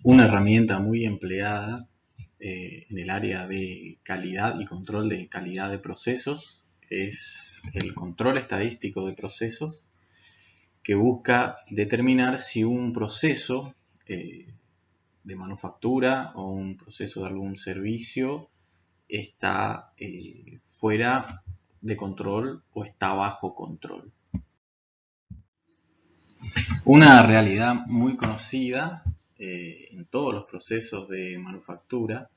Una herramienta muy empleada en el área de calidad y control de calidad de procesos es el control estadístico de procesos, que busca determinar si un proceso de manufactura o un proceso de algún servicio está fuera de control o está bajo control. Una realidad muy conocida en todos los procesos de manufactura,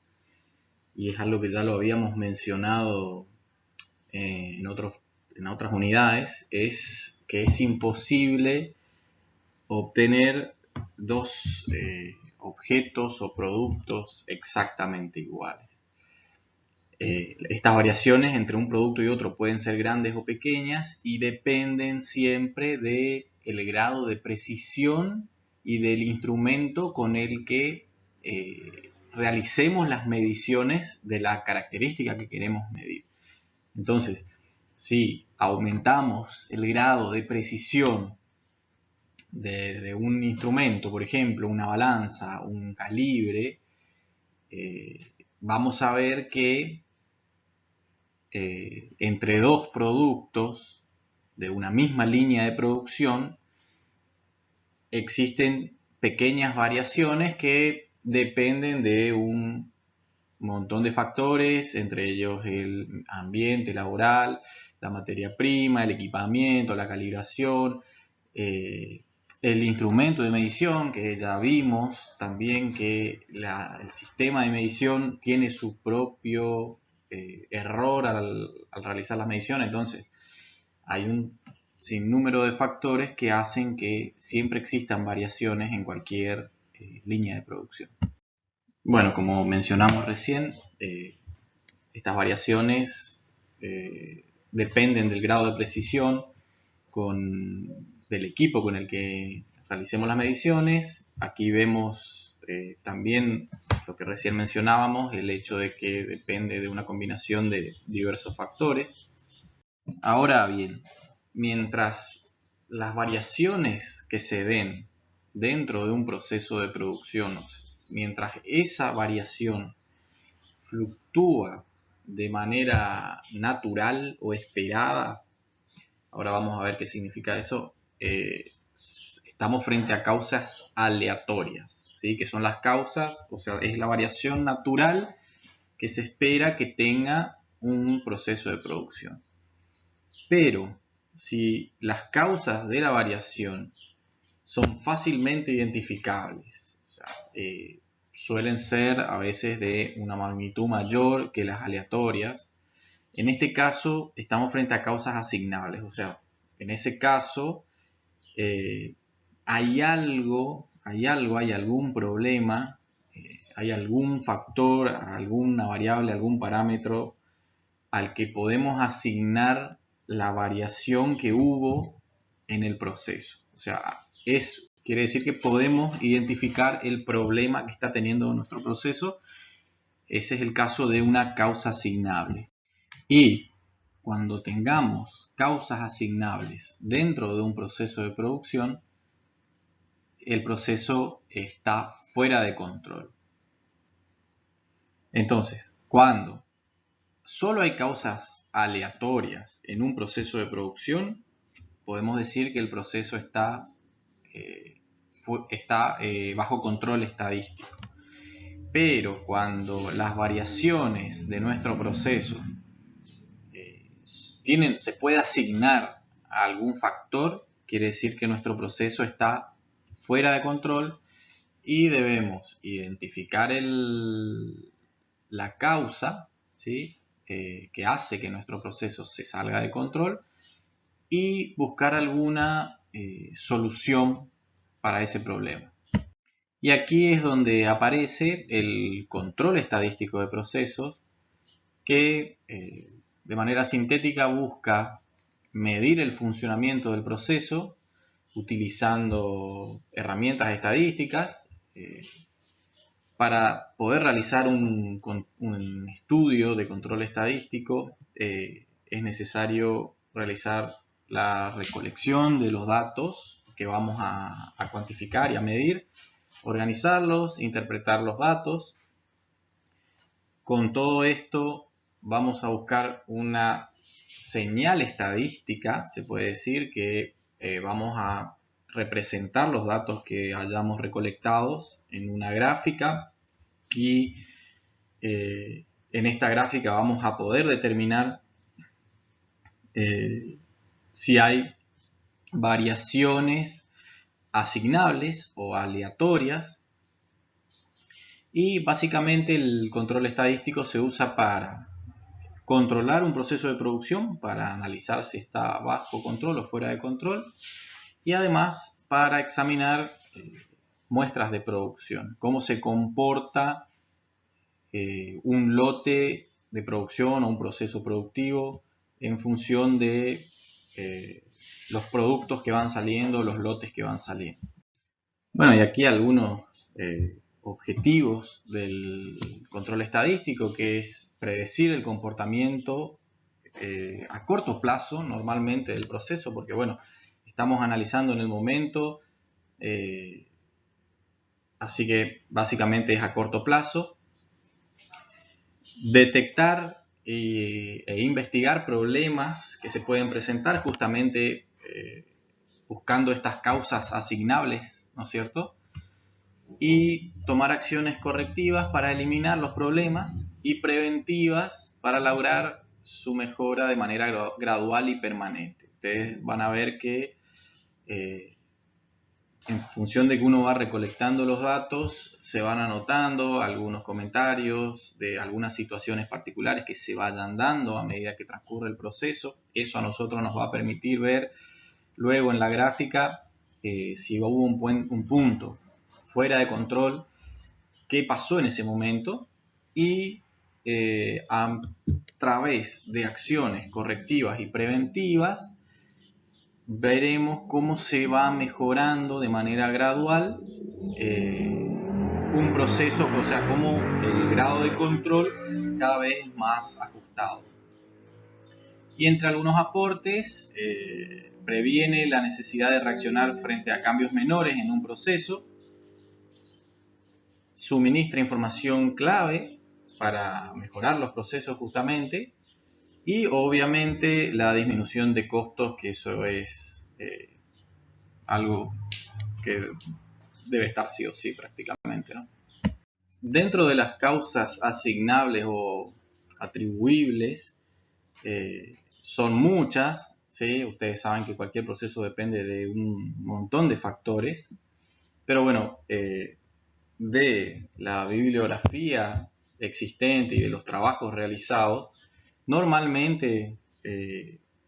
y es algo que ya lo habíamos mencionado en otras unidades, es que es imposible obtener dos objetos o productos exactamente iguales. Estas variaciones entre un producto y otro pueden ser grandes o pequeñas y dependen siempre del grado de precisión y del instrumento con el que realicemos las mediciones de la característica que queremos medir. Entonces, si aumentamos el grado de precisión de un instrumento, por ejemplo, una balanza, un calibre, vamos a ver que entre dos productos de una misma línea de producción existen pequeñas variaciones que dependen de un montón de factores, entre ellos el ambiente laboral, la materia prima, el equipamiento, la calibración, el instrumento de medición, que ya vimos también que el sistema de medición tiene su propio error al realizar las mediciones. Entonces hay un sinnúmero de factores que hacen que siempre existan variaciones en cualquier línea de producción. Bueno, como mencionamos recién, estas variaciones dependen del grado de precisión del equipo con el que realicemos las mediciones. Aquí vemos también lo que recién mencionábamos, el hecho de que depende de una combinación de diversos factores. Ahora bien, mientras las variaciones que se den dentro de un proceso de producción, mientras esa variación fluctúa de manera natural o esperada, ahora vamos a ver qué significa eso, estamos frente a causas aleatorias, ¿sí? Que son las causas, o sea, es la variación natural que se espera que tenga un proceso de producción. Pero si las causas de la variación son fácilmente identificables, o sea, suelen ser a veces de una magnitud mayor que las aleatorias, en este caso estamos frente a causas asignables. O sea, en ese caso hay algún problema, hay algún factor, alguna variable, algún parámetro al que podemos asignar la variación que hubo en el proceso. O sea, quiere decir que podemos identificar el problema que está teniendo nuestro proceso. Ese es el caso de una causa asignable. Y cuando tengamos causas asignables dentro de un proceso de producción, el proceso está fuera de control. Entonces, cuando solo hay causas aleatorias en un proceso de producción, podemos decir que el proceso está bajo control estadístico. Pero cuando las variaciones de nuestro proceso se puede asignar a algún factor, quiere decir que nuestro proceso está fuera de control y debemos identificar la causa, ¿sí? Que hace que nuestro proceso se salga de control y buscar alguna solución para ese problema. Y aquí es donde aparece el control estadístico de procesos, que de manera sintética busca medir el funcionamiento del proceso utilizando herramientas estadísticas para poder realizar un estudio de control estadístico. Es necesario realizar la recolección de los datos que vamos a cuantificar y a medir, organizarlos, interpretar los datos. Con todo esto vamos a buscar una señal estadística, se puede decir, que vamos a representar los datos que hayamos recolectado en una gráfica y en esta gráfica vamos a poder determinar si hay variaciones asignables o aleatorias. Y básicamente el control estadístico se usa para controlar un proceso de producción, para analizar si está bajo control o fuera de control, y además para examinar muestras de producción, cómo se comporta un lote de producción o un proceso productivo en función de los productos que van saliendo, los lotes que van saliendo. Bueno, y aquí algunos objetivos del control estadístico, que es predecir el comportamiento a corto plazo normalmente del proceso, porque bueno, estamos analizando en el momento, así que básicamente es a corto plazo. Detectar e investigar problemas que se pueden presentar justamente buscando estas causas asignables, ¿no es cierto? Y tomar acciones correctivas para eliminar los problemas y preventivas para lograr su mejora de manera gradual y permanente. Ustedes van a ver que en función de que uno va recolectando los datos, se van anotando algunos comentarios de algunas situaciones particulares que se vayan dando a medida que transcurre el proceso. Eso a nosotros nos va a permitir ver luego en la gráfica si hubo un punto fuera de control, qué pasó en ese momento y a través de acciones correctivas y preventivas veremos cómo se va mejorando de manera gradual un proceso, o sea, cómo el grado de control cada vez es más ajustado. Y entre algunos aportes, previene la necesidad de reaccionar frente a cambios menores en un proceso, suministra información clave para mejorar los procesos justamente, y obviamente la disminución de costos, que eso es algo que debe estar sí o sí prácticamente, ¿no? Dentro de las causas asignables o atribuibles, son muchas, ¿sí? Ustedes saben que cualquier proceso depende de un montón de factores, pero bueno, de la bibliografía existente y de los trabajos realizados, normalmente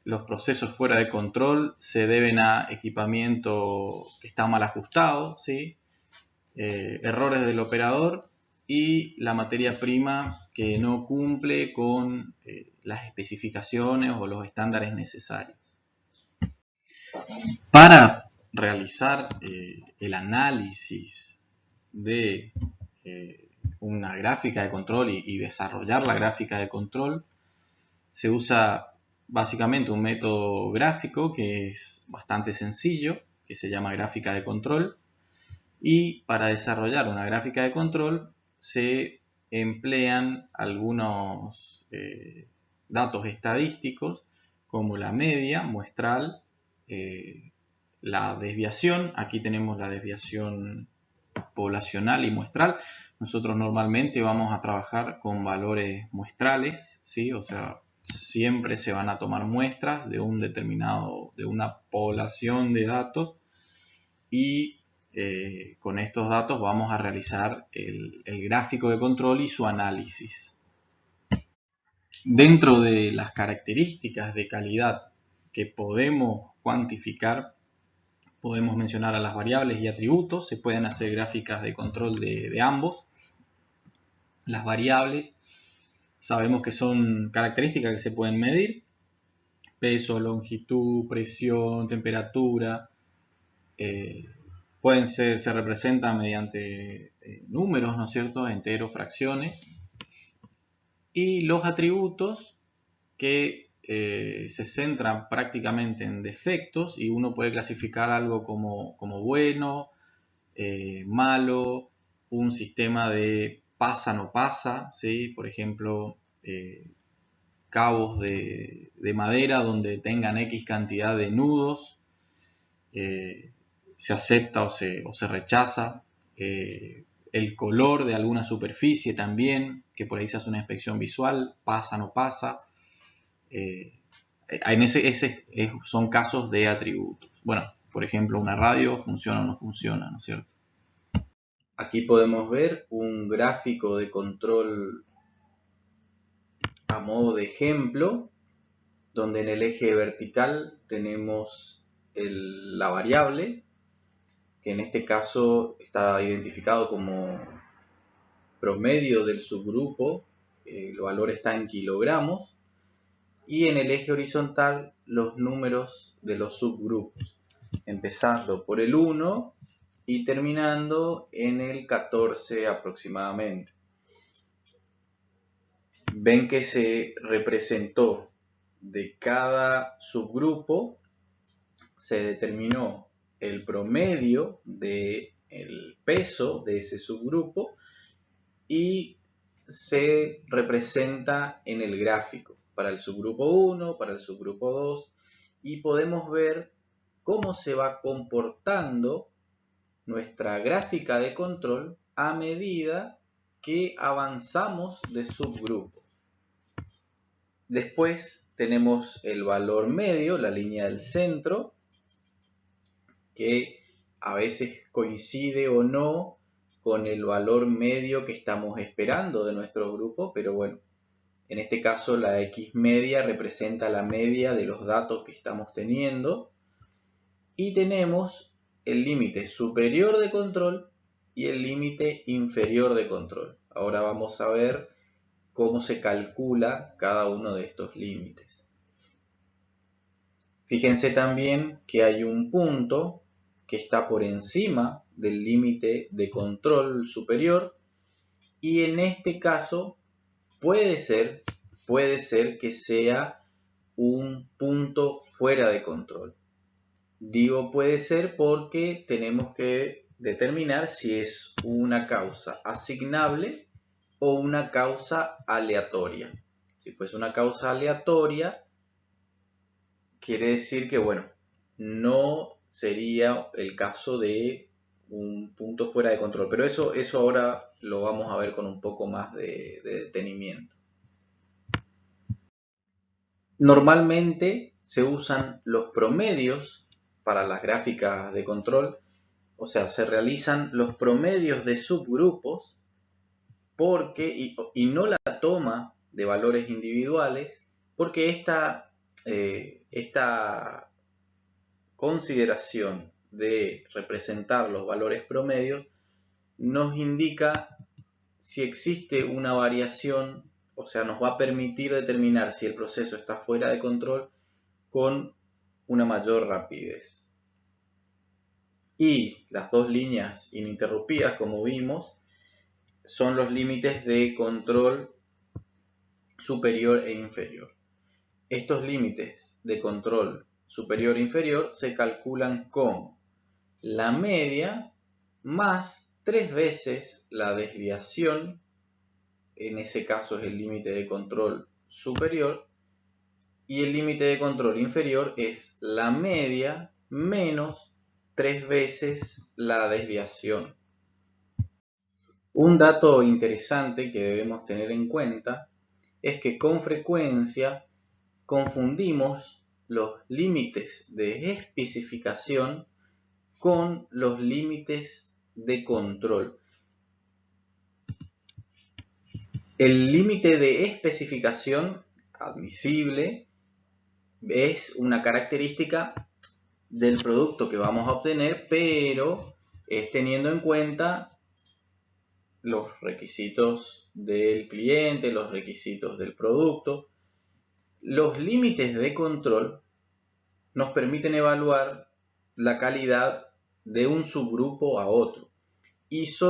los procesos fuera de control se deben a equipamiento que está mal ajustado, ¿sí? Errores del operador y la materia prima que no cumple con las especificaciones o los estándares necesarios. Para realizar el análisis de una gráfica de control y desarrollar la gráfica de control, se usa básicamente un método gráfico que es bastante sencillo, que se llama gráfica de control. Y para desarrollar una gráfica de control se emplean algunos datos estadísticos como la media muestral, la desviación. Aquí tenemos la desviación poblacional y muestral. Nosotros normalmente vamos a trabajar con valores muestrales, ¿sí? O sea, siempre se van a tomar muestras de de una población de datos y con estos datos vamos a realizar el gráfico de control y su análisis. Dentro de las características de calidad que podemos cuantificar, podemos mencionar a las variables y atributos. Se pueden hacer gráficas de control de ambos. Las variables sabemos que son características que se pueden medir: peso, longitud, presión, temperatura. Se representan mediante números, ¿no es cierto?, enteros, fracciones. Y los atributos, que se centran prácticamente en defectos, y uno puede clasificar algo como bueno, malo, un sistema de pasa-no pasa, ¿sí? Por ejemplo, cabos de madera donde tengan X cantidad de nudos, se acepta o se rechaza. El color de alguna superficie también, que por ahí se hace una inspección visual, pasa, no pasa. Son casos de atributos. Bueno, por ejemplo, una radio funciona o no funciona, ¿no es cierto? Aquí podemos ver un gráfico de control a modo de ejemplo, donde en el eje vertical tenemos la variable, que en este caso está identificado como promedio del subgrupo, el valor está en kilogramos, y en el eje horizontal los números de los subgrupos, empezando por el 1 y terminando en el 14 aproximadamente. Ven que se representó de cada subgrupo, se determinó el promedio del peso de ese subgrupo y se representa en el gráfico para el subgrupo 1, para el subgrupo 2, y podemos ver cómo se va comportando nuestra gráfica de control a medida que avanzamos de subgrupos. Después tenemos el valor medio, la línea del centro, que a veces coincide o no con el valor medio que estamos esperando de nuestro grupo, pero bueno, en este caso la X media representa la media de los datos que estamos teniendo, y tenemos el límite superior de control y el límite inferior de control. Ahora vamos a ver cómo se calcula cada uno de estos límites. Fíjense también que hay un punto que está por encima del límite de control superior, y en este caso puede ser que sea un punto fuera de control. Digo puede ser porque tenemos que determinar si es una causa asignable o una causa aleatoria. Si fuese una causa aleatoria, quiere decir que, bueno, no sería el caso de un punto fuera de control. Pero eso ahora lo vamos a ver con un poco más de detenimiento. Normalmente se usan los promedios para las gráficas de control, o sea, se realizan los promedios de subgrupos y no la toma de valores individuales, porque esta consideración de representar los valores promedios nos indica si existe una variación, o sea, nos va a permitir determinar si el proceso está fuera de control con una mayor rapidez. Y las dos líneas ininterrumpidas, como vimos, son los límites de control superior e inferior. Estos límites de control superior e inferior se calculan con la media más 3 veces la desviación, en ese caso es el límite de control superior, y el límite de control inferior es la media menos 3 veces la desviación. Un dato interesante que debemos tener en cuenta es que con frecuencia confundimos los límites de especificación con los límites de control. El límite de especificación admisible es una característica del producto que vamos a obtener, pero es teniendo en cuenta los requisitos del cliente, los requisitos del producto. Los límites de control nos permiten evaluar la calidad de un subgrupo a otro, y es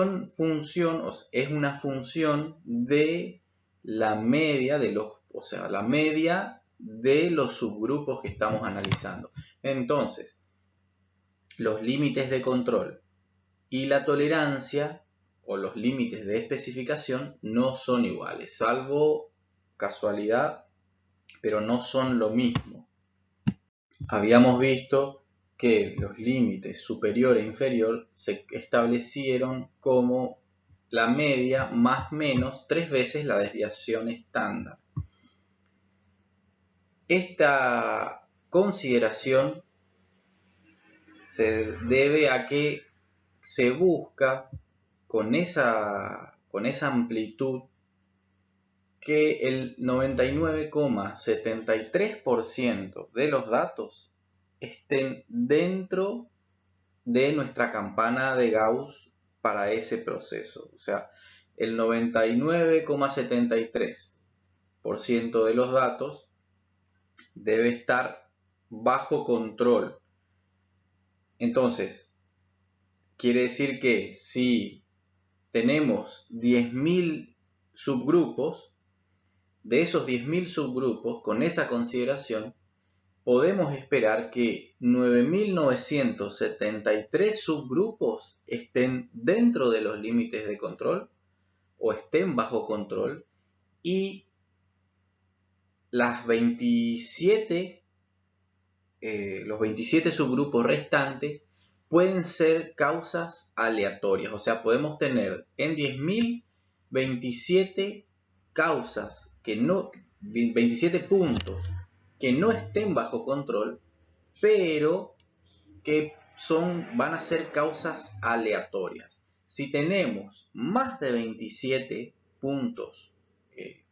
una función de la media de la media de los subgrupos que estamos analizando. Entonces, los límites de control y la tolerancia o los límites de especificación no son iguales, salvo casualidad, pero no son lo mismo. Habíamos visto que los límites superior e inferior se establecieron como la media más menos 3 veces la desviación estándar. Esta consideración se debe a que se busca con esa amplitud que el 99,73% de los datos estén dentro de nuestra campana de Gauss para ese proceso. O sea, el 99,73% de los datos debe estar bajo control. Entonces, quiere decir que si tenemos 10.000 subgrupos, de esos 10.000 subgrupos, con esa consideración, podemos esperar que 9.973 subgrupos estén dentro de los límites de control o estén bajo control, y los 27 subgrupos restantes pueden ser causas aleatorias. O sea, podemos tener en 10.000 27 causas 27 puntos que no estén bajo control, pero que van a ser causas aleatorias. Si tenemos más de 27 puntos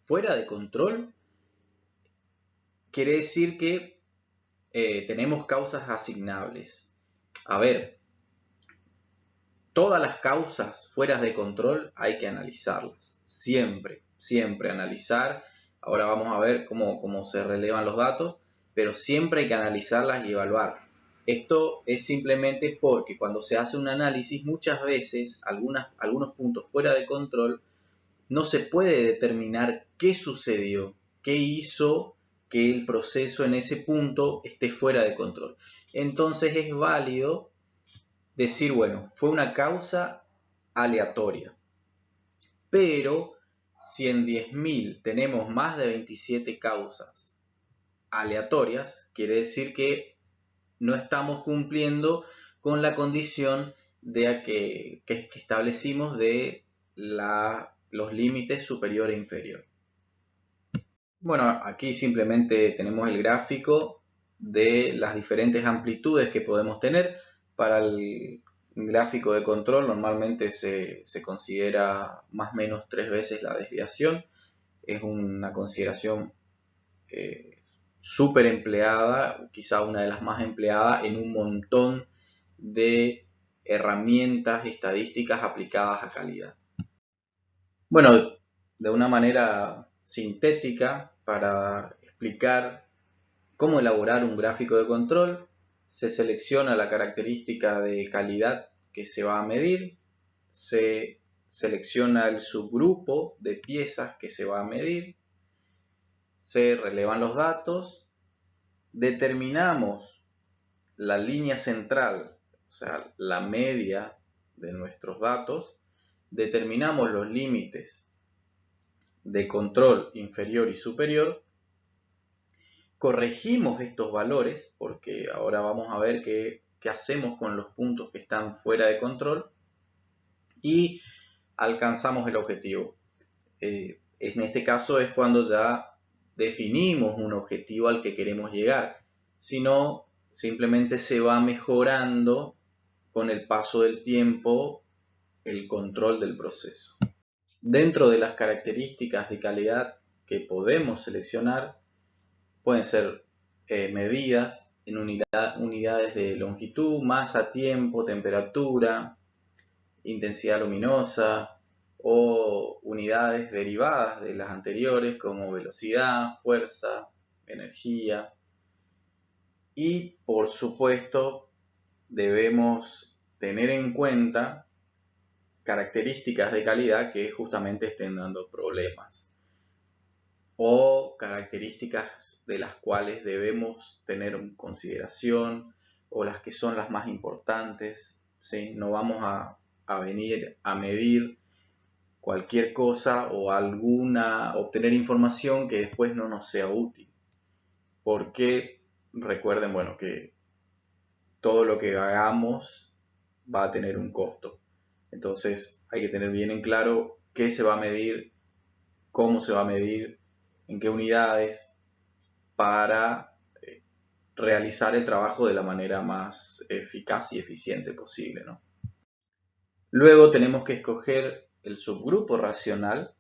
fuera de control, quiere decir que tenemos causas asignables. A ver, todas las causas fuera de control hay que analizarlas. Siempre analizar. Ahora vamos a ver cómo se relevan los datos, pero siempre hay que analizarlas y evaluar. Esto es simplemente porque cuando se hace un análisis, muchas veces algunos puntos fuera de control no se puede determinar qué sucedió, qué hizo que el proceso en ese punto esté fuera de control. Entonces es válido decir, bueno, fue una causa aleatoria. Pero si en 10.000 tenemos más de 27 causas aleatorias, quiere decir que no estamos cumpliendo con la condición que establecimos de los límites superior e inferior. Bueno, aquí simplemente tenemos el gráfico de las diferentes amplitudes que podemos tener. Para el gráfico de control normalmente se considera más o menos 3 veces la desviación. Es una consideración súper empleada, quizá una de las más empleadas en un montón de herramientas estadísticas aplicadas a calidad. Bueno, de una manera sintética, para explicar cómo elaborar un gráfico de control, se selecciona la característica de calidad que se va a medir, se selecciona el subgrupo de piezas que se va a medir, se relevan los datos, determinamos la línea central, o sea, la media de nuestros datos, determinamos los límites de control inferior y superior, corregimos estos valores, porque ahora vamos a ver qué hacemos con los puntos que están fuera de control, y alcanzamos el objetivo. En este caso es cuando ya definimos un objetivo al que queremos llegar, si no, simplemente se va mejorando con el paso del tiempo el control del proceso. Dentro de las características de calidad que podemos seleccionar, pueden ser medidas en unidades de longitud, masa, tiempo, temperatura, intensidad luminosa, o unidades derivadas de las anteriores como velocidad, fuerza, energía. Y por supuesto debemos tener en cuenta características de calidad que justamente estén dando problemas, o características de las cuales debemos tener en consideración, o las que son las más importantes, ¿sí? No vamos a a venir a medir cualquier cosa o obtener información que después no nos sea útil. Porque recuerden, bueno, que todo lo que hagamos va a tener un costo. Entonces hay que tener bien en claro qué se va a medir, cómo se va a medir, en qué unidades, para realizar el trabajo de la manera más eficaz y eficiente posible, ¿no? Luego tenemos que escoger el subgrupo racional.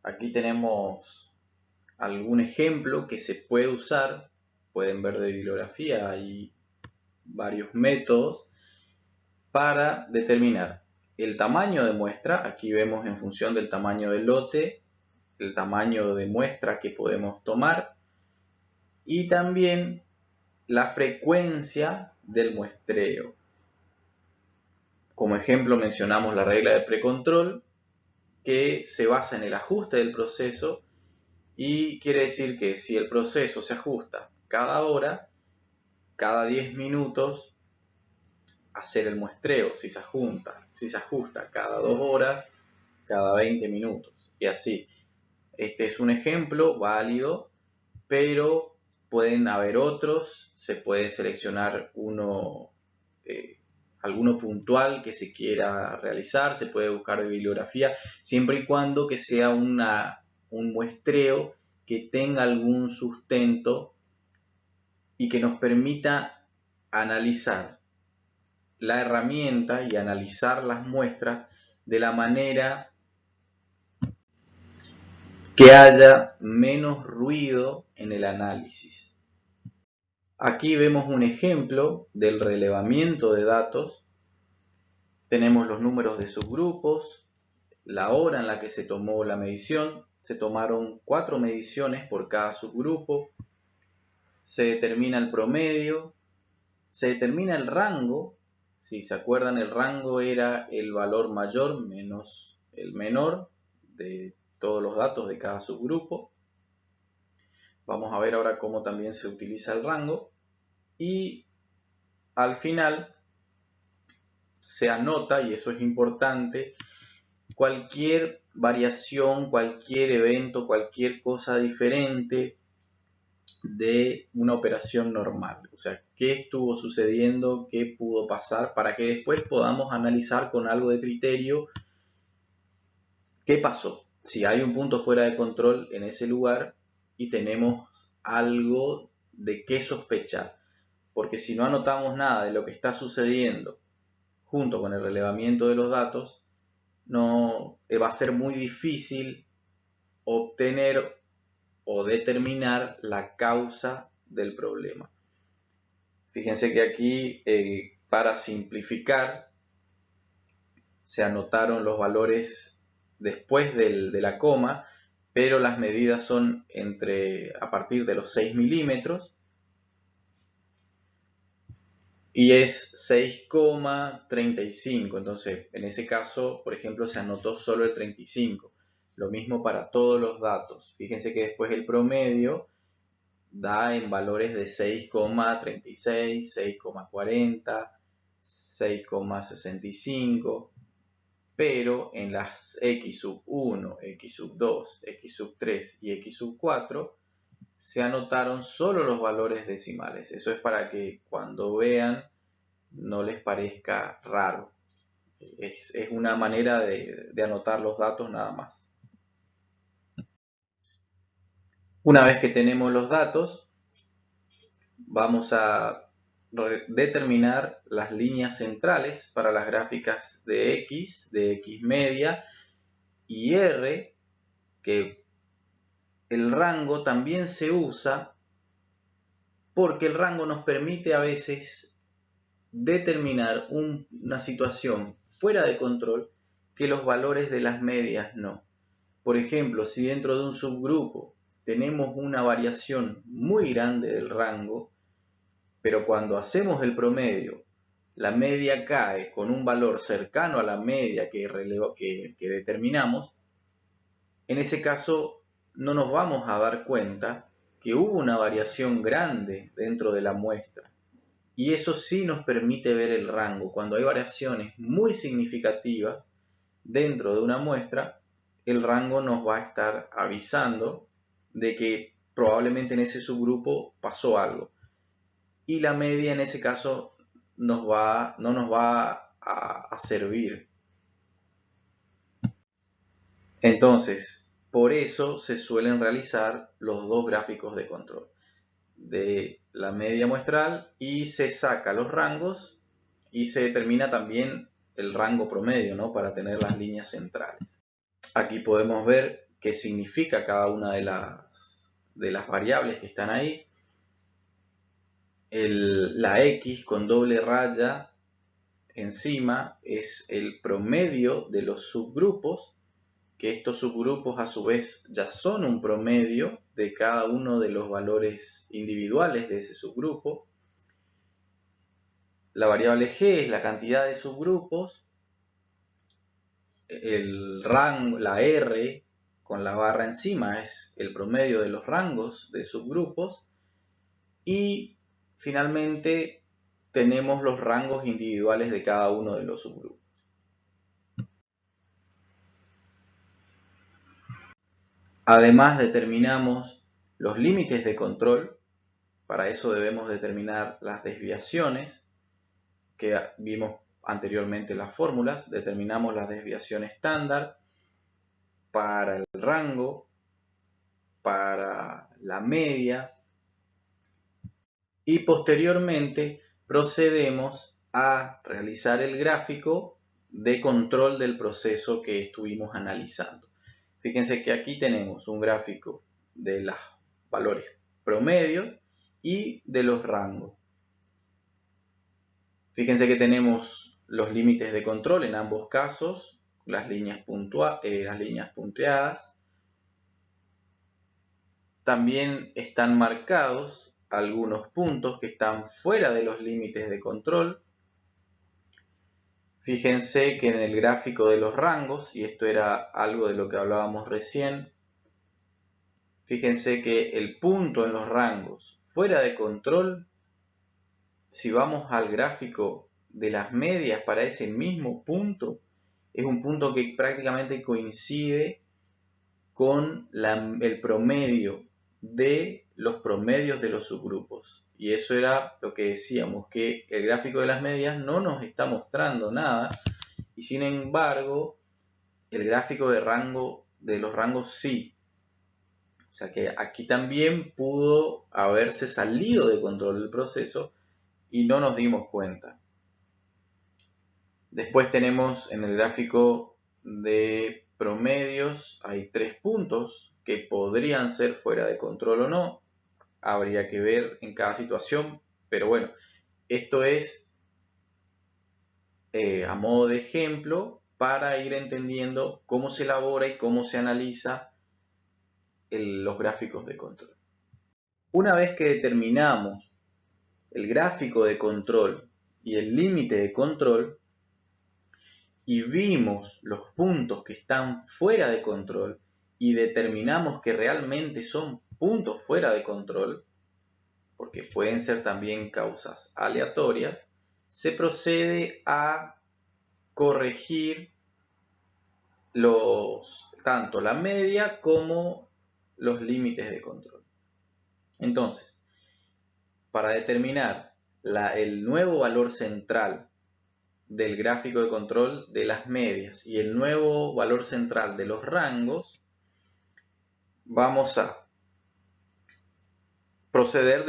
Aquí tenemos algún ejemplo que se puede usar. Pueden ver de bibliografía, hay varios métodos para determinar el tamaño de muestra. Aquí vemos en función del tamaño del lote, el tamaño de muestra que podemos tomar y también la frecuencia del muestreo. Como ejemplo mencionamos la regla de precontrol, que se basa en el ajuste del proceso y quiere decir que si el proceso se ajusta cada hora, cada 10 minutos hacer el muestreo, si se ajusta cada 2 horas, cada 20 minutos y así. Este es un ejemplo válido, pero pueden haber otros. Se puede seleccionar alguno puntual que se quiera realizar, se puede buscar de bibliografía, siempre y cuando que sea un muestreo que tenga algún sustento y que nos permita analizar la herramienta y analizar las muestras de la manera que haya menos ruido en el análisis. Aquí vemos un ejemplo del relevamiento de datos. Tenemos los números de subgrupos, la hora en la que se tomó la medición. Se tomaron 4 mediciones por cada subgrupo. Se determina el promedio. Se determina el rango. Si se acuerdan, el rango era el valor mayor menos el menor de todos los datos de cada subgrupo. Vamos a ver ahora cómo también se utiliza el rango. Y al final se anota, y eso es importante, cualquier variación, cualquier evento, cualquier cosa diferente de una operación normal. O sea, qué estuvo sucediendo, qué pudo pasar, para que después podamos analizar con algo de criterio qué pasó. Si hay un punto fuera de control en ese lugar y tenemos algo de qué sospechar. Porque si no anotamos nada de lo que está sucediendo junto con el relevamiento de los datos, no va a ser muy difícil obtener o determinar la causa del problema. Fíjense que aquí, para simplificar, se anotaron los valores después de la coma, pero las medidas son a partir de los 6 milímetros y es 6,35. Entonces, en ese caso, por ejemplo, se anotó solo el 35. Lo mismo para todos los datos. Fíjense que después el promedio da en valores de 6,36, 6,40, 6,65, pero en las X sub 1, X sub 2, X sub 3 y X sub 4 se anotaron solo los valores decimales. Eso es para que cuando vean no les parezca raro. Es una manera de anotar los datos nada más. Una vez que tenemos los datos, vamos a determinar las líneas centrales para las gráficas de X media y R, que el rango también se usa porque el rango nos permite a veces determinar una situación fuera de control que los valores de las medias no. Por ejemplo, si dentro de un subgrupo tenemos una variación muy grande del rango, pero cuando hacemos el promedio, la media cae con un valor cercano a la media que determinamos, en ese caso no nos vamos a dar cuenta que hubo una variación grande dentro de la muestra. y eso sí nos permite ver el rango. Cuando hay variaciones muy significativas dentro de una muestra, el rango nos va a estar avisando de que probablemente en ese subgrupo pasó algo. Y la media en ese caso no nos va a servir. Entonces, por eso se suelen realizar los dos gráficos de control de la media muestral y se saca los rangos y se determina también el rango promedio, ¿no? Para tener las líneas centrales. Aquí podemos ver qué significa cada una de las variables que están ahí. La X con doble raya encima es el promedio de los subgrupos, que estos subgrupos a su vez ya son un promedio de cada uno de los valores individuales de ese subgrupo. La variable G es la cantidad de subgrupos, el rango, la R con la barra encima es el promedio de los rangos de subgrupos y finalmente tenemos los rangos individuales de cada uno de los subgrupos. Además determinamos los límites de control. Para eso debemos determinar las desviaciones que vimos anteriormente las fórmulas. Determinamos la desviación estándar para el rango, para la media y posteriormente procedemos a realizar el gráfico de control del proceso que estuvimos analizando. Fíjense que aquí tenemos un gráfico de los valores promedio y de los rangos. Fíjense que tenemos los límites de control en ambos casos, las líneas punteadas. También están marcados algunos puntos que están fuera de los límites de control. Fíjense que en el gráfico de los rangos, y esto era algo de lo que hablábamos recién, fíjense que el punto en los rangos fuera de control, si vamos al gráfico de las medias para ese mismo punto, es un punto que prácticamente coincide con el promedio de los promedios de los subgrupos. Y eso era lo que decíamos, que el gráfico de las medias no nos está mostrando nada, y sin embargo, el gráfico de los rangos sí. O sea que aquí también pudo haberse salido de control del proceso y no nos dimos cuenta. Después tenemos en el gráfico de promedios, hay 3 puntos que podrían ser fuera de control o no. Habría que ver en cada situación, pero bueno, esto es a modo de ejemplo para ir entendiendo cómo se elabora y cómo se analiza los gráficos de control. Una vez que determinamos el gráfico de control y el límite de control y vimos los puntos que están fuera de control y determinamos que realmente son puntos fuera de control, porque pueden ser también causas aleatorias, se procede a corregir tanto la media como los límites de control. Entonces, para determinar el nuevo valor central del gráfico de control de las medias y el nuevo valor central de los rangos, vamos a proceder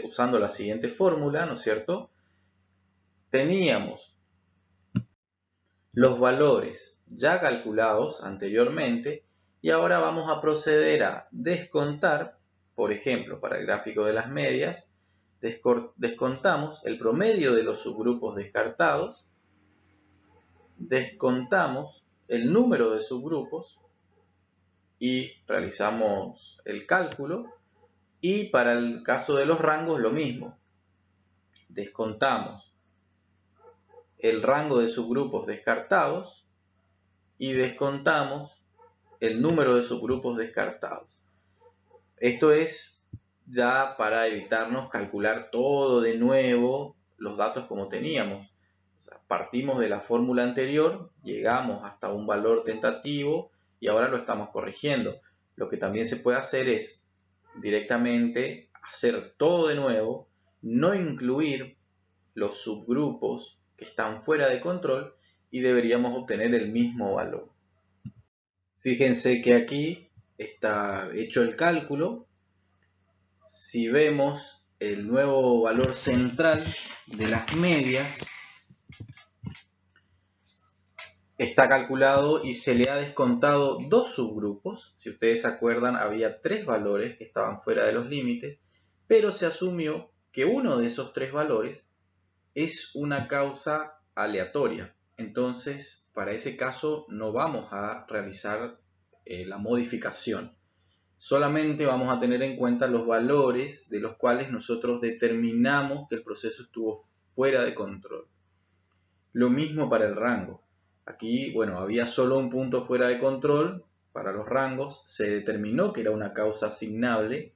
usando la siguiente fórmula, ¿no es cierto? Teníamos los valores ya calculados anteriormente y ahora vamos a proceder a descontar, por ejemplo, para el gráfico de las medias, descontamos el promedio de los subgrupos descartados, descontamos el número de subgrupos y realizamos el cálculo. Y para el caso de los rangos lo mismo, descontamos el rango de subgrupos descartados y descontamos el número de subgrupos descartados. Esto es ya para evitarnos calcular todo de nuevo los datos como teníamos. O sea, partimos de la fórmula anterior, llegamos hasta un valor tentativo y ahora lo estamos corrigiendo. Lo que también se puede hacer es directamente hacer todo de nuevo, no incluir los subgrupos que están fuera de control y deberíamos obtener el mismo valor. Fíjense que aquí está hecho el cálculo. Si vemos el nuevo valor central de las medias, está calculado y se le ha descontado dos subgrupos. Si ustedes se acuerdan, había tres valores que estaban fuera de los límites, pero se asumió que uno de esos tres valores es una causa aleatoria. Entonces, para ese caso no vamos a realizar la modificación. Solamente vamos a tener en cuenta los valores de los cuales nosotros determinamos que el proceso estuvo fuera de control. Lo mismo para el rango. Aquí, bueno, había solo un punto fuera de control. Para los rangos se determinó que era una causa asignable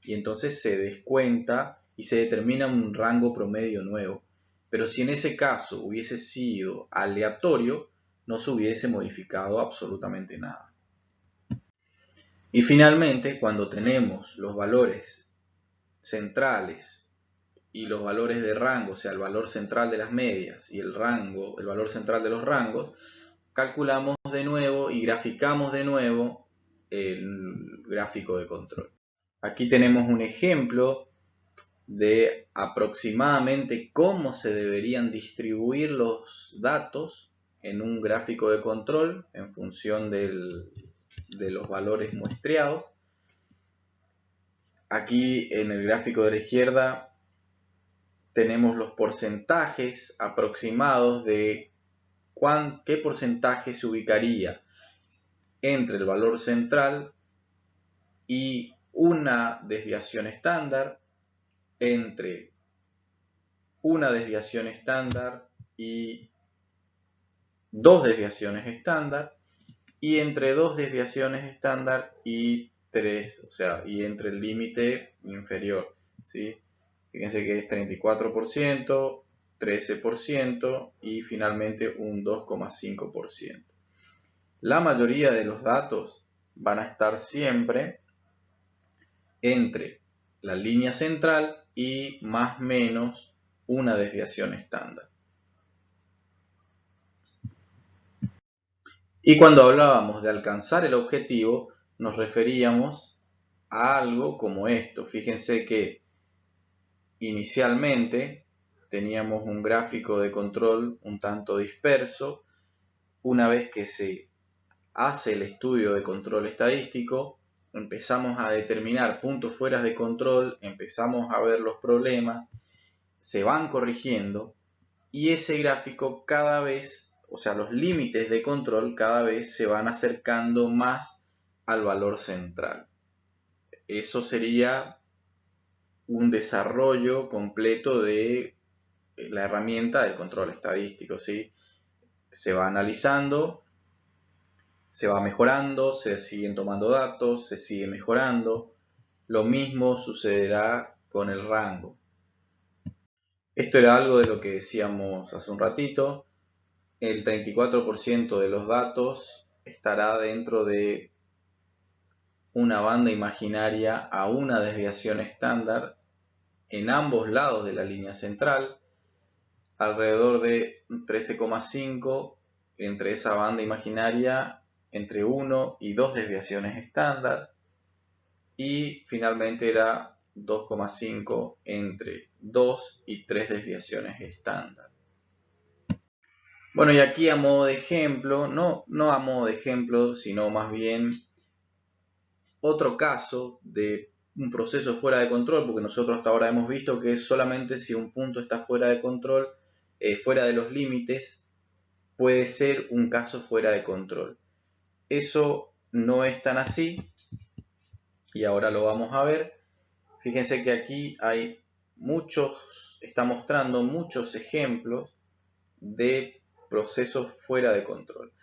y entonces se descuenta y se determina un rango promedio nuevo. Pero si en ese caso hubiese sido aleatorio, no se hubiese modificado absolutamente nada. Y finalmente, cuando tenemos los valores centrales y los valores de rango, o sea, el valor central de las medias y el valor central de los rangos, calculamos de nuevo y graficamos de nuevo el gráfico de control. Aquí tenemos un ejemplo de aproximadamente cómo se deberían distribuir los datos en un gráfico de control en función de los valores muestreados. Aquí en el gráfico de la izquierda tenemos los porcentajes aproximados de qué porcentaje se ubicaría entre el valor central y una desviación estándar, entre una desviación estándar y dos desviaciones estándar, y entre dos desviaciones estándar y tres, o sea, y entre el límite inferior, ¿sí? Fíjense que es 34%, 13% y finalmente un 2,5%. La mayoría de los datos van a estar siempre entre la línea central y más o menos una desviación estándar. Y cuando hablábamos de alcanzar el objetivo, nos referíamos a algo como esto. Fíjense que inicialmente teníamos un gráfico de control un tanto disperso. Una vez que se hace el estudio de control estadístico, empezamos a determinar puntos fuera de control, empezamos a ver los problemas, se van corrigiendo y ese gráfico cada vez, o sea, los límites de control cada vez se van acercando más al valor central. Eso sería un desarrollo completo de la herramienta del control estadístico, ¿sí? Se va analizando, se va mejorando, se siguen tomando datos, se sigue mejorando. Lo mismo sucederá con el rango. Esto era algo de lo que decíamos hace un ratito. El 34% de los datos estará dentro de una banda imaginaria a una desviación estándar en ambos lados de la línea central, alrededor de 13,5 entre esa banda imaginaria entre 1 y 2 desviaciones estándar, y finalmente era 2,5 entre 2 y 3 desviaciones estándar. Bueno, y aquí a modo de ejemplo, no a modo de ejemplo, sino más bien otro caso de un proceso fuera de control, porque nosotros hasta ahora hemos visto que es solamente si un punto está fuera de control, fuera de los límites, puede ser un caso fuera de control. Eso no es tan así, y ahora lo vamos a ver. Fíjense que aquí hay está mostrando muchos ejemplos de procesos fuera de control.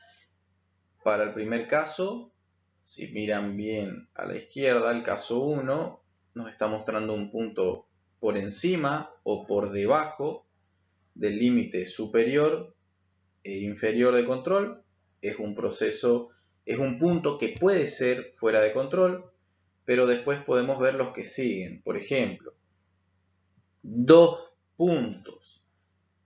Para el primer caso, si miran bien a la izquierda, el caso 1, nos está mostrando un punto por encima o por debajo del límite superior e inferior de control. Es un proceso, es un punto que puede ser fuera de control, pero después podemos ver los que siguen. Por ejemplo, 2 puntos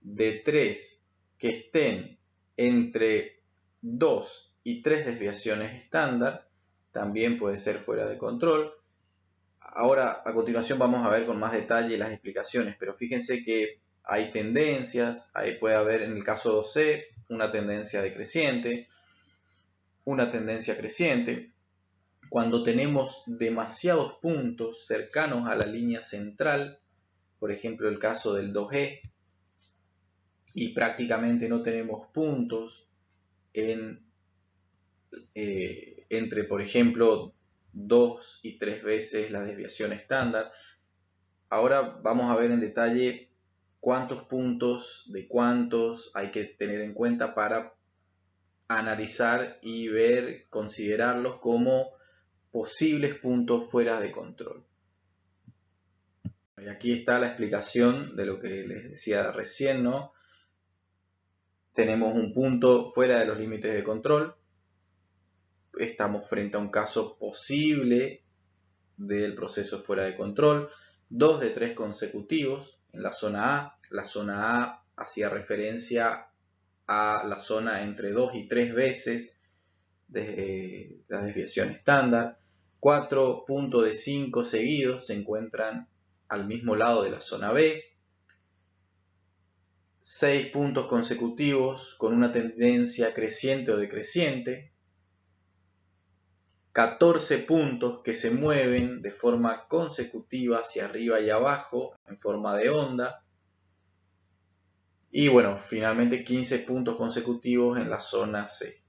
de 3 que estén entre 2 y 3 desviaciones estándar también puede ser fuera de control. Ahora, a continuación vamos a ver con más detalle las explicaciones, pero fíjense que hay tendencias, ahí puede haber en el caso 2C una tendencia decreciente, una tendencia creciente. Cuando tenemos demasiados puntos cercanos a la línea central, por ejemplo el caso del 2E, y prácticamente no tenemos puntos entre, por ejemplo, 2 y 3 veces la desviación estándar. Ahora vamos a ver en detalle cuántos puntos de cuántos hay que tener en cuenta para analizar y ver, considerarlos como posibles puntos fuera de control. Y aquí está la explicación de lo que les decía recién, ¿no? Tenemos un punto fuera de los límites de control. Estamos frente a un caso posible del proceso fuera de control. 2 de 3 consecutivos en la zona A. La zona A hacía referencia a la zona entre 2 y 3 veces de la desviación estándar. 4 puntos de 5 seguidos se encuentran al mismo lado de la zona B. 6 puntos consecutivos con una tendencia creciente o decreciente. 14 puntos que se mueven de forma consecutiva hacia arriba y abajo en forma de onda. Y bueno, finalmente 15 puntos consecutivos en la zona C.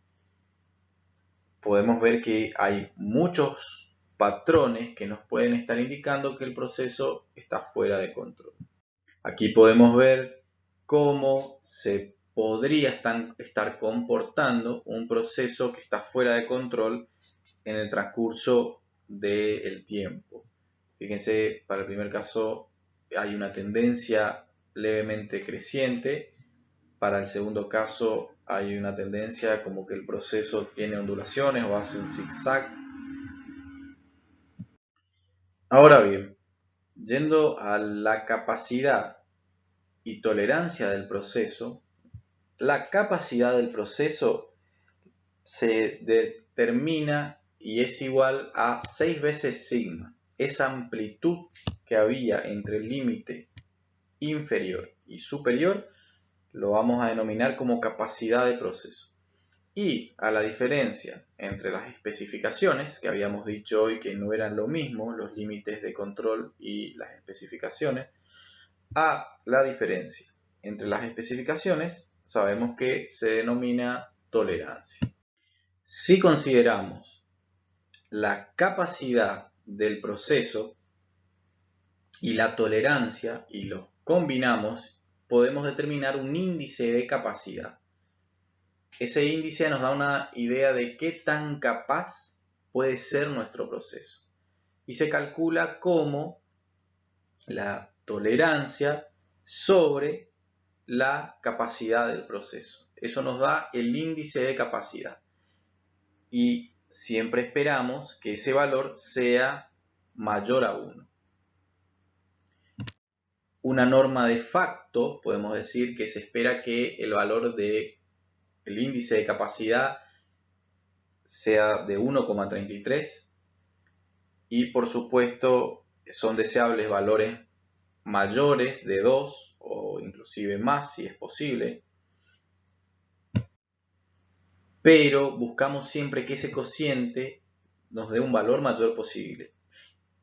Podemos ver que hay muchos patrones que nos pueden estar indicando que el proceso está fuera de control. Aquí podemos ver cómo se podría estar comportando un proceso que está fuera de control en el transcurso del tiempo. Fíjense, para el primer caso hay una tendencia levemente creciente. Para el segundo caso hay una tendencia como que el proceso tiene ondulaciones o hace un zigzag. Ahora bien, yendo a la capacidad y tolerancia del proceso, la capacidad del proceso se determina y es igual a 6 veces sigma. Esa amplitud que había entre el límite inferior y superior lo vamos a denominar como capacidad de proceso. Y a la diferencia entre las especificaciones, que habíamos dicho hoy que no eran lo mismo, los límites de control y las especificaciones, a la diferencia entre las especificaciones sabemos que se denomina tolerancia. Si consideramos la capacidad del proceso y la tolerancia y los combinamos, podemos determinar un índice de capacidad. Ese índice nos da una idea de qué tan capaz puede ser nuestro proceso. Y se calcula como la tolerancia sobre la capacidad del proceso. Eso nos da el índice de capacidad. Y siempre esperamos que ese valor sea mayor a 1. Una norma de facto, podemos decir que se espera que el valor del índice de capacidad sea de 1,33 y por supuesto son deseables valores mayores de 2 o inclusive más si es posible, pero buscamos siempre que ese cociente nos dé un valor mayor posible.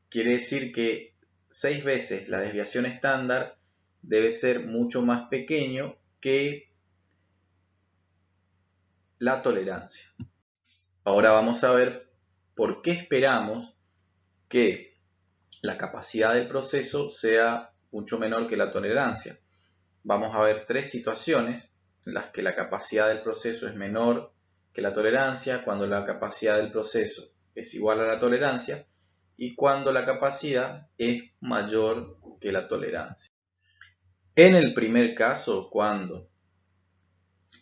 Quiere decir que 6 veces la desviación estándar debe ser mucho más pequeño que la tolerancia. Ahora vamos a ver por qué esperamos que la capacidad del proceso sea mucho menor que la tolerancia. Vamos a ver 3 situaciones en las que la capacidad del proceso es menor que la tolerancia, cuando la capacidad del proceso es igual a la tolerancia, y cuando la capacidad es mayor que la tolerancia. En el primer caso, cuando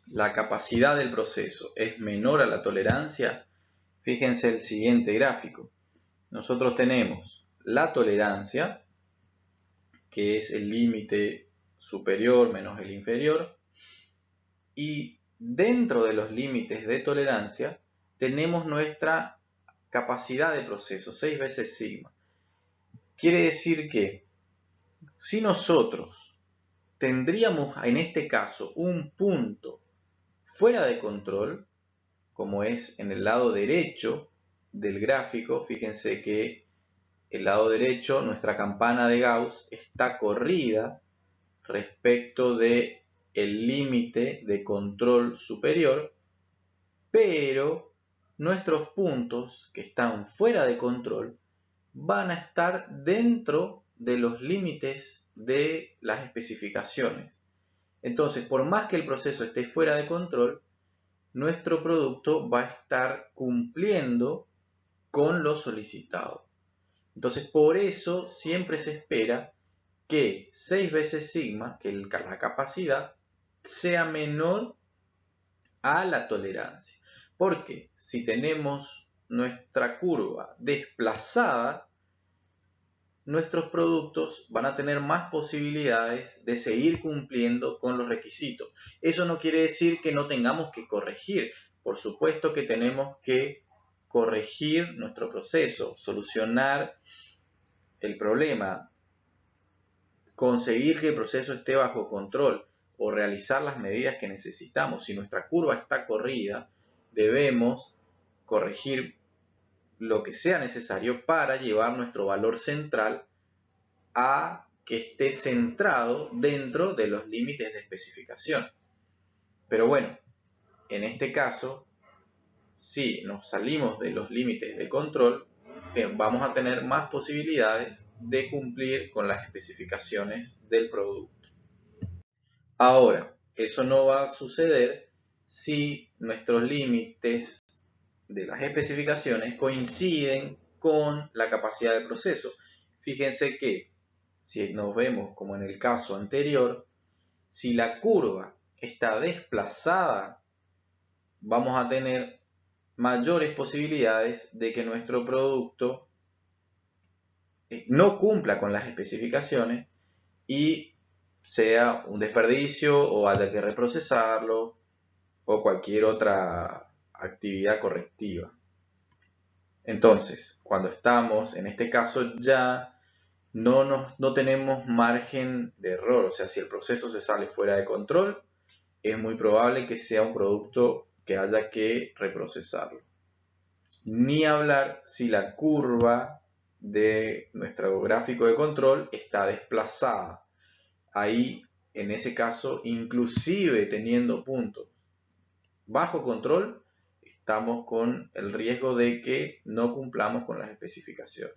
la capacidad del proceso es menor a la tolerancia, fíjense el siguiente gráfico. Nosotros tenemos la tolerancia, que es el límite superior menos el inferior, y dentro de los límites de tolerancia tenemos nuestra capacidad de proceso, 6 veces sigma. Quiere decir que si nosotros tendríamos en este caso un punto fuera de control, como es en el lado derecho del gráfico, fíjense que el lado derecho, nuestra campana de Gauss está corrida respecto de el límite de control superior, pero nuestros puntos que están fuera de control van a estar dentro de los límites de las especificaciones. Entonces, por más que el proceso esté fuera de control, nuestro producto va a estar cumpliendo con lo solicitado. Entonces, por eso siempre se espera que 6 veces sigma, que la capacidad, sea menor a la tolerancia. Porque si tenemos nuestra curva desplazada, nuestros productos van a tener más posibilidades de seguir cumpliendo con los requisitos. Eso no quiere decir que no tengamos que corregir. Por supuesto que tenemos que corregir nuestro proceso, solucionar el problema, conseguir que el proceso esté bajo control o realizar las medidas que necesitamos. Si nuestra curva está corrida, debemos corregir lo que sea necesario para llevar nuestro valor central a que esté centrado dentro de los límites de especificación. Pero bueno, en este caso, si nos salimos de los límites de control, vamos a tener más posibilidades de cumplir con las especificaciones del producto. Ahora, eso no va a suceder si nuestros límites de las especificaciones coinciden con la capacidad del proceso. Fíjense que si nos vemos como en el caso anterior, si la curva está desplazada, vamos a tener mayores posibilidades de que nuestro producto no cumpla con las especificaciones y sea un desperdicio o haya que reprocesarlo o cualquier otra actividad correctiva. Entonces, cuando estamos en este caso ya no tenemos margen de error, o sea, si el proceso se sale fuera de control, es muy probable que sea un producto que haya que reprocesarlo. Ni hablar si la curva de nuestro gráfico de control está desplazada. Ahí, en ese caso, inclusive teniendo puntos bajo control, estamos con el riesgo de que no cumplamos con las especificaciones.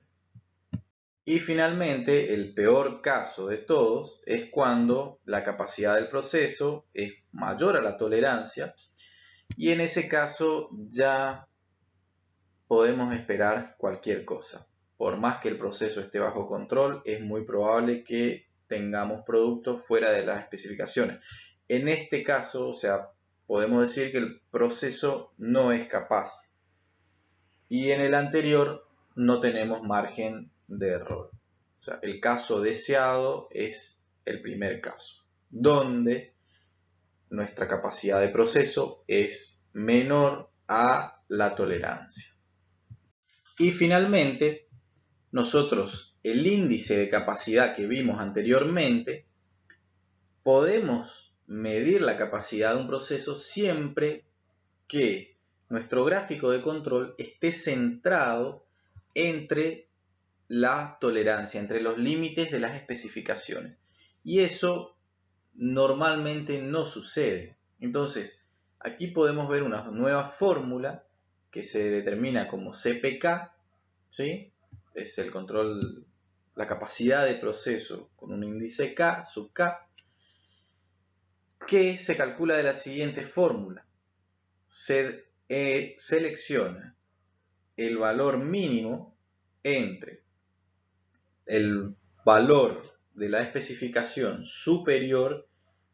Y finalmente, el peor caso de todos es cuando la capacidad del proceso es mayor a la tolerancia y en ese caso ya podemos esperar cualquier cosa. Por más que el proceso esté bajo control, es muy probable que tengamos productos fuera de las especificaciones. En este caso, o sea, podemos decir que el proceso no es capaz. Y en el anterior no tenemos margen de error. O sea, el caso deseado es el primer caso, donde nuestra capacidad de proceso es menor a la tolerancia. Y finalmente, nosotros el índice de capacidad que vimos anteriormente, podemos medir la capacidad de un proceso siempre que nuestro gráfico de control esté centrado entre la tolerancia, entre los límites de las especificaciones. Y eso normalmente no sucede. Entonces, aquí podemos ver una nueva fórmula que se determina como CPK, ¿sí? Es el control, la capacidad de proceso con un índice K, sub K, que se calcula de la siguiente fórmula. Se selecciona el valor mínimo entre el valor de la especificación superior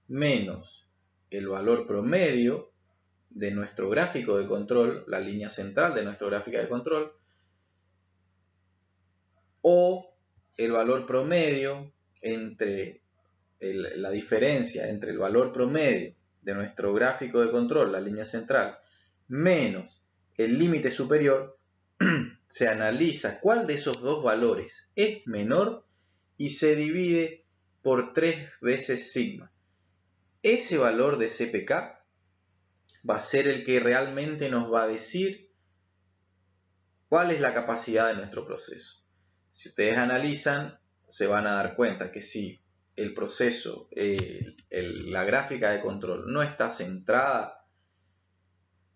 menos el valor promedio de nuestro gráfico de control, la línea central de nuestra gráfica de control, o el valor promedio entre la diferencia entre el valor promedio de nuestro gráfico de control, la línea central, menos el límite superior, se analiza cuál de esos dos valores es menor y se divide por 3 veces sigma. Ese valor de CPK va a ser el que realmente nos va a decir cuál es la capacidad de nuestro proceso. Si ustedes analizan, se van a dar cuenta que si el proceso, la gráfica de control no está centrada,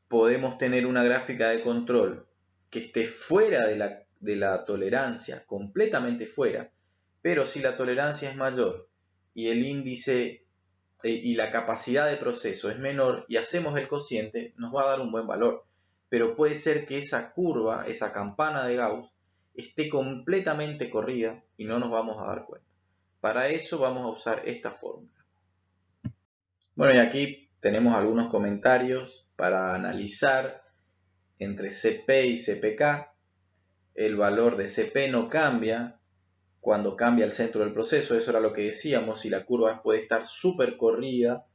podemos tener una gráfica de control que esté fuera de la tolerancia, completamente fuera, pero si la tolerancia es mayor y el índice y la capacidad de proceso es menor y hacemos el cociente, nos va a dar un buen valor. Pero puede ser que esa curva, esa campana de Gauss, esté completamente corrida y no nos vamos a dar cuenta. Para eso vamos a usar esta fórmula. Bueno, y aquí tenemos algunos comentarios para analizar entre CP y CPK. El valor de CP no cambia cuando cambia el centro del proceso. Eso era lo que decíamos, si la curva puede estar súper corrida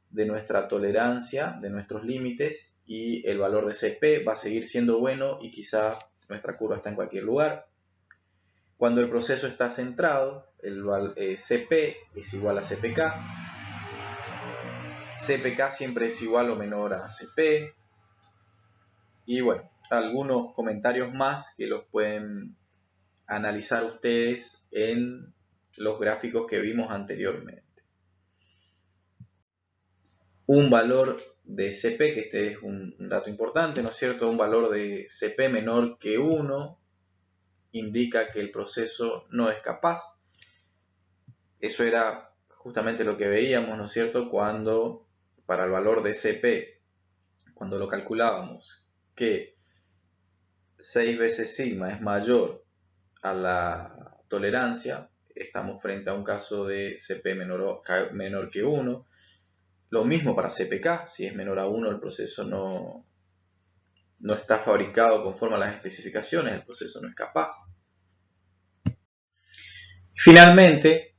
de nuestra tolerancia, de nuestros límites, y el valor de CP va a seguir siendo bueno y quizá nuestra curva está en cualquier lugar. Cuando el proceso está centrado, el CP es igual a CPK. CPK siempre es igual o menor a CP. Y bueno, algunos comentarios más que los pueden analizar ustedes en los gráficos que vimos anteriormente. Un valor de CP, que este es un dato importante, ¿no es cierto? Un valor de CP menor que 1 indica que el proceso no es capaz. Eso era justamente lo que veíamos, ¿no es cierto? Cuando para el valor de CP, cuando lo calculábamos, que 6 veces sigma es mayor a la tolerancia, estamos frente a un caso de CP menor que 1. Lo mismo para CPK, si es menor a 1 el proceso no está fabricado conforme a las especificaciones, el proceso no es capaz. Finalmente,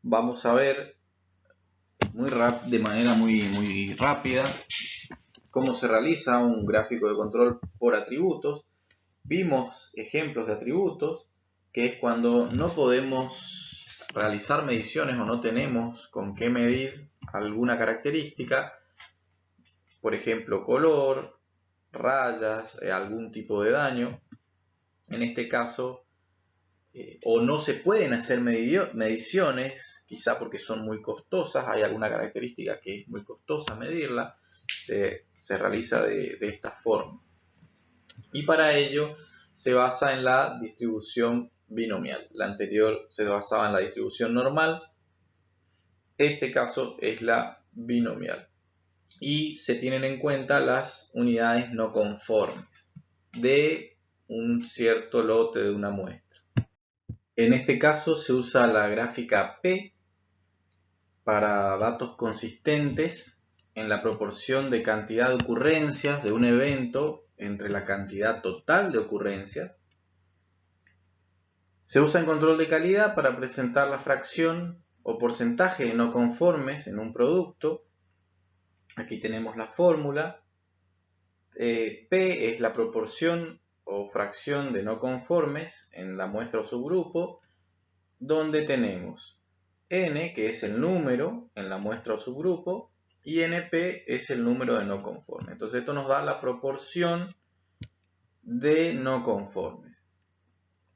vamos a ver de manera muy rápida cómo se realiza un gráfico de control por atributos. Vimos ejemplos de atributos, que es cuando no podemos realizar mediciones o no tenemos con qué medir alguna característica, por ejemplo color, rayas, algún tipo de daño. En este caso, o no se pueden hacer mediciones, quizá porque son muy costosas, hay alguna característica que es muy costosa medirla, se realiza de esta forma. Y para ello se basa en la distribución binomial. La anterior se basaba en la distribución normal, este caso es la binomial. Y se tienen en cuenta las unidades no conformes de un cierto lote de una muestra. En este caso se usa la gráfica P para datos consistentes en la proporción de cantidad de ocurrencias de un evento entre la cantidad total de ocurrencias. Se usa en control de calidad para presentar la fracción o porcentaje de no conformes en un producto. Aquí tenemos la fórmula. P es la proporción o fracción de no conformes en la muestra o subgrupo, donde tenemos N, que es el número en la muestra o subgrupo, y NP es el número de no conformes. Entonces esto nos da la proporción de no conformes.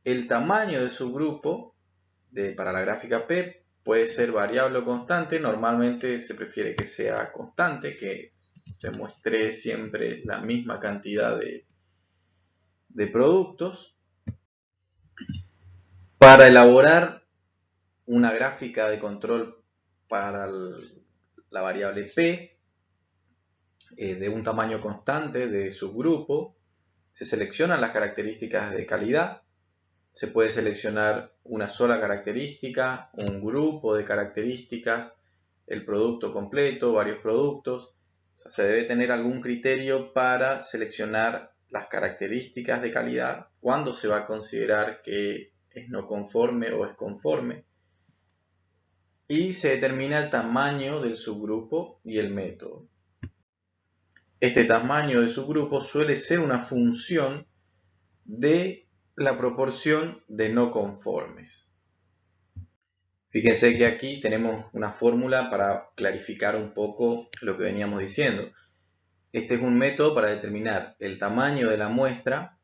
El tamaño de subgrupo para la gráfica P puede ser variable o constante. Normalmente se prefiere que sea constante, que se muestre siempre la misma cantidad de productos. Para elaborar una gráfica de control para la variable P de un tamaño constante de subgrupo, Se seleccionan las características de calidad. Se puede seleccionar una sola característica, un grupo de características, el producto completo, varios productos. O sea, se debe tener algún criterio para seleccionar las características de calidad, cuándo se va a considerar que es no conforme o es conforme. Y se determina el tamaño del subgrupo y el método. Este tamaño de subgrupo suele ser una función de la proporción de no conformes. Fíjense que aquí tenemos una fórmula para clarificar un poco lo que veníamos diciendo. Este es un método para determinar el tamaño de la muestra,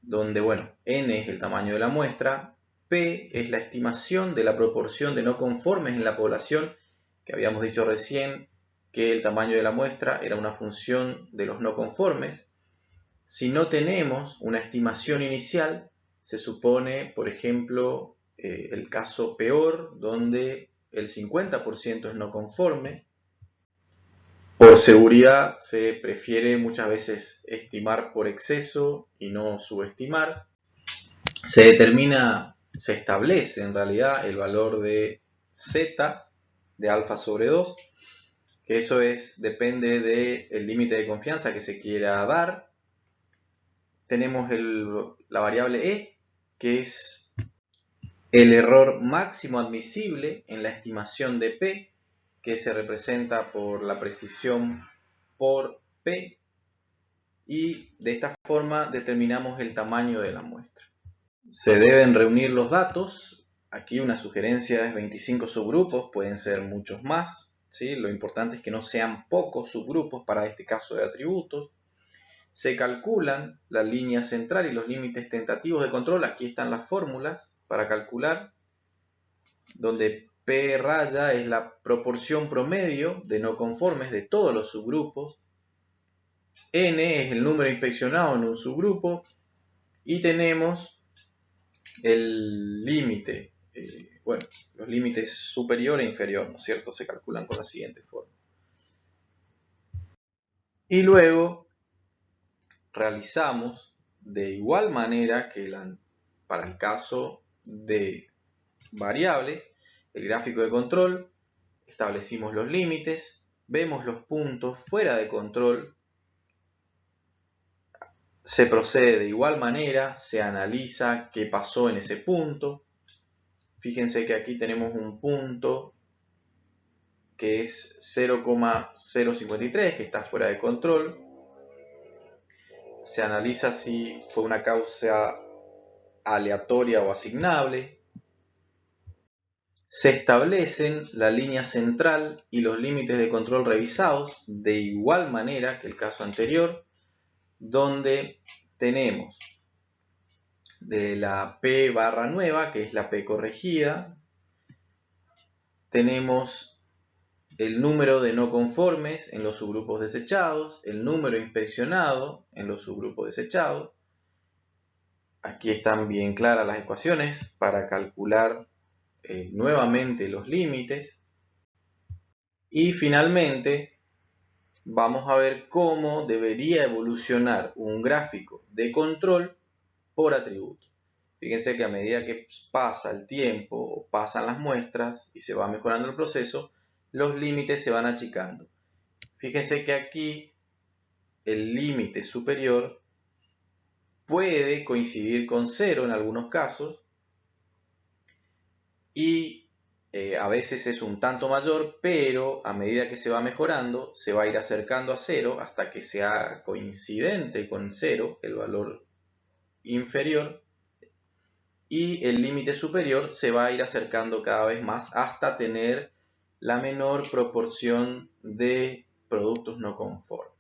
donde, bueno, n es el tamaño de la muestra, p es la estimación de la proporción de no conformes en la población, que habíamos dicho recién que el tamaño de la muestra era una función de los no conformes. Si no tenemos una estimación inicial, se supone, por ejemplo, el caso peor, donde el 50% es no conforme. Por seguridad se prefiere muchas veces estimar por exceso y no subestimar. Se establece en realidad el valor de z de alfa sobre 2, que eso depende del límite de confianza que se quiera dar. Tenemos la variable e, que es el error máximo admisible en la estimación de p, que se representa por la precisión por p, y de esta forma determinamos el tamaño de la muestra. Se deben reunir los datos. Aquí una sugerencia es 25 subgrupos, pueden ser muchos más, ¿sí? Lo importante es que no sean pocos subgrupos para este caso de atributos. Se calculan la línea central y los límites tentativos de control. Aquí están las fórmulas para calcular, donde P raya es la proporción promedio de no conformes de todos los subgrupos, N es el número inspeccionado en un subgrupo, y tenemos el límite, los límites superior e inferior, ¿no es cierto? Se calculan con la siguiente forma. Y luego realizamos de igual manera que para el caso de variables, el gráfico de control, establecimos los límites, vemos los puntos fuera de control, se procede de igual manera, se analiza qué pasó en ese punto. Fíjense que aquí tenemos un punto que es 0,053, que está fuera de control. Se analiza si fue una causa aleatoria o asignable. Se establecen la línea central y los límites de control revisados de igual manera que el caso anterior, donde tenemos de la P barra nueva, que es la P corregida, tenemos el número de no conformes en los subgrupos desechados, el número inspeccionado en los subgrupos desechados. Aquí están bien claras las ecuaciones para calcular nuevamente los límites. Y finalmente vamos a ver cómo debería evolucionar un gráfico de control por atributo. Fíjense que a medida que pasa el tiempo o pasan las muestras y se va mejorando el proceso, los límites se van achicando. Fíjense que aquí el límite superior puede coincidir con 0 en algunos casos, y a veces es un tanto mayor, pero a medida que se va mejorando se va a ir acercando a 0 hasta que sea coincidente con 0 el valor inferior, y el límite superior se va a ir acercando cada vez más hasta tener la menor proporción de productos no conformes.